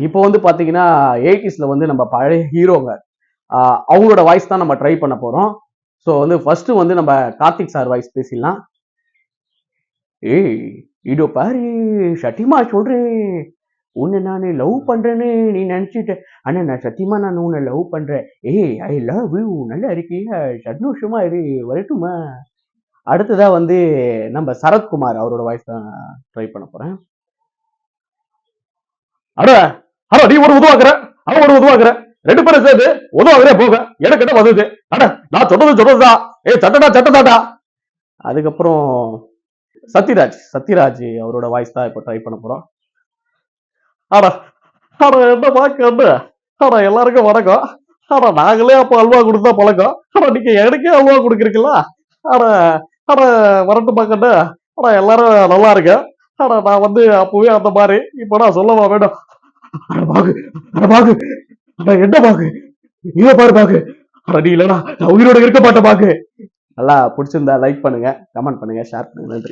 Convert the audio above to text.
இப்போ வந்து பாத்தீங்கன்னா 80ஸ்ல வந்து நம்ம பழைய ஹீரோங்க அவங்களோட வாய்ஸ் தான் நம்ம ட்ரை பண்ண போறோம். ஸோ வந்து ஃபர்ஸ்ட் வந்து நம்ம கார்த்திக் சார் வாய்ஸ் பேசிடலாம். ஏய் இதோ பாரு சத்தியமா சொல்றேன், உன்னை நான் லவ் பண்றேன்னு நீ நினைச்சிட்ட. ஆனா நான் சத்தியமா நான் உன்னை லவ் பண்றேன். ஏய் ஐ லவ் யூ, நல்லா இருக்கியா, சந்தோஷமா இரு, வரட்டுமா. அடுத்ததா வந்து நம்ம சரத்குமார் அவரோட வாய்ஸ் தான் ட்ரை பண்ண போறேன். அட அட நீ ஒரு உதவாக்குற, அவன் ஒரு உதவாக்குற, 2 பேரும் சேர்ந்து உதவாக்குறே போக எனக்கு என்ன வந்தது. அட நான் சொல்றதுதான் சட்டதாடா. அதுக்கப்புறம் சத்யராஜ் அவரோட வாய்ஸ் தான் இப்போ ட்ரை பண்ண போறோம். அட அட என்ன பாக்க என்ன, அட எல்லாருக்கும் வணக்கம். அட நாங்களே அப்ப அல்வா கொடுத்தா பழக்கம். அட நீங்க எனக்கே அல்வா கொடுக்குறீங்களா. அட அட வரட்டு பாக்கண்ணு. அட எல்லாரும் நல்லா இருக்கு. அட நான் வந்து அப்பவே அந்த மாதிரி இப்ப நான் சொல்லவா வேணும். அட பாகு அட பாகு அட என்ன பாகு, இவ பாரு பாகு. அட நீ இல்லடா நான் உயிரோட இருக்க மாட்டேன் பாகு. நல்லா பிடிச்சிருந்தா லைக் பண்ணுங்க, கமெண்ட் பண்ணுங்க, ஷேர் பண்ணுங்க. நன்றி.